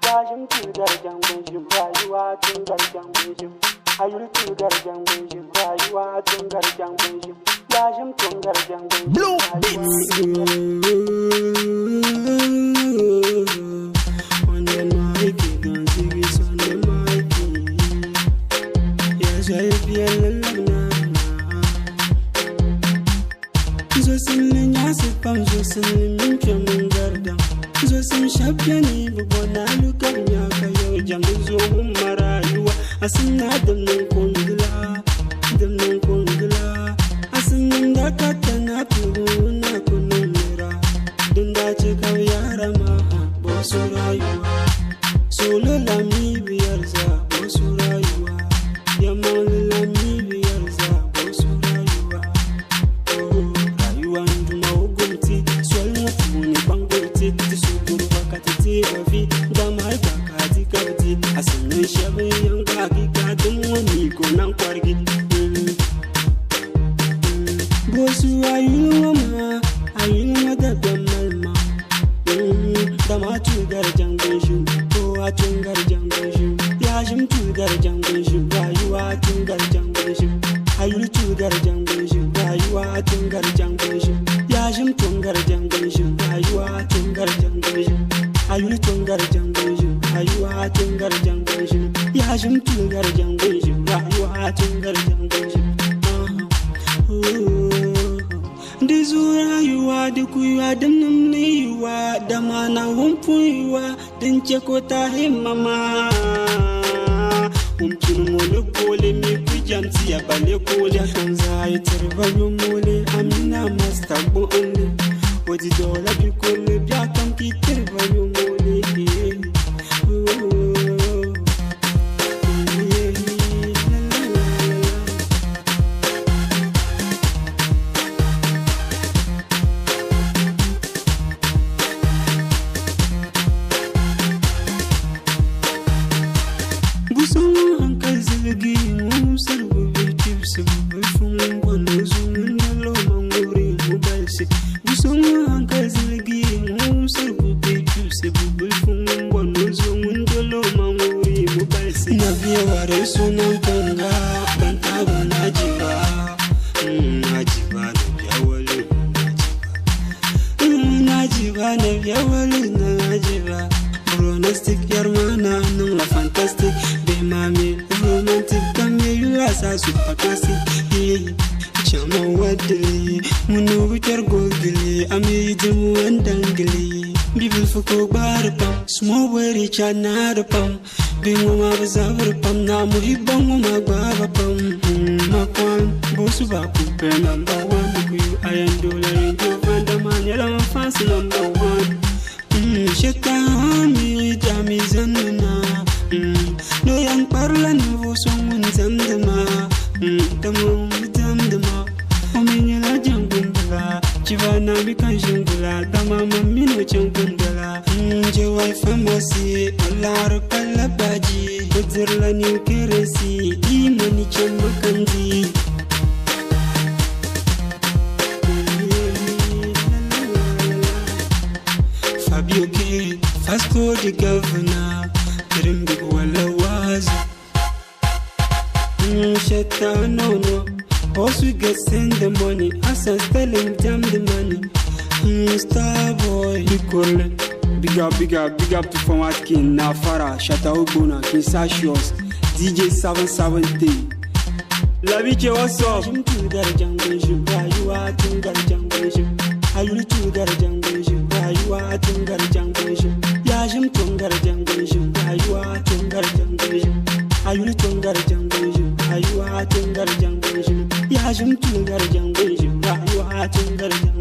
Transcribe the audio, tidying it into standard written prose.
Yajin tugar jangon shi rayuwa tungar jangon shi. Ayul tugar jangon shi rayuwa tungar jangon shi. Yajin tungar jangon shi. Blue Beats. On the mic, don't sing it on the mic. Yes, I feel la. Zo sin nyasi pam zo sin minke mungarda. Zo sin shapyani bubona lukar nyaka yo jangu zo marayuwa. Asin adam nan kongula. Asin ndakata na kuruna kunumira. Dunda chika yara maha bosu rayuwa. Solo la mi biyarza bosu rayuwa. Yamon la mi biyarza bosu rayuwa. Rayuwa nduma ugumti swalna tuni bangurti tisuguru wakati ravi damai kakati kabti asin shabe yanga kikadum wani konan kwargi. Bosu ayulma da malma. Dama tugar jangon shi, kowa tungar jangon shi. Yajin tugar jangon shi, rayuwa tungar jangon shi. Ayul tugar jangon shi, rayuwa tungar jangon shi. Yajin tungar jangon shi, rayuwa tungar jangon shi. Ayul tungar jangon shi, rayuwa tungar jangon shi. Yajin tugar jangon shi, rayuwa tungar jangon shi. Dizu rayuwa da kuyuwa da namniyuwa da mana humfuyuwa din ceko ta himmama. Humkin mole kole mi kujamti ya bale kole kan zai tarbayo mole amina masta bo ande. Wadi dola bi kole biya kan ki tarbayo mole. Chanarpam, Binguma Zavrpam, Namuhibam, Magabapam, Makwan, Bosubaku, number one, I am dollar, Vandaman, fancy number one. Shetami, Jamizanuna, no young parlan, Voson, Zandama, Damdama, Omina Jangundala, Chivana Bikajungula, Damama Mino Jangundala. Jawai famasi, Allah kalabaji, Buzerla new keresi, Imani chamakanzi. Fabio K, Fasco the governor, Rimbi Walla was. Shetta no. Also we get send the money, as I'm telling them the money. Star boy, you call it. Big up to Format King, Nafara, Shataubuna, Kinsashios, DJ 770. La Vice, what's up? You are Tungar Jungle. I will Tungar Jungle. You are Tungar Jungle. Yajim Tungar Jungle. You are Tungar Jungle. I will Tungar Jungle. You are Tungar Jungle. Yajim Tungar Jungle. You are Tungar Jungle.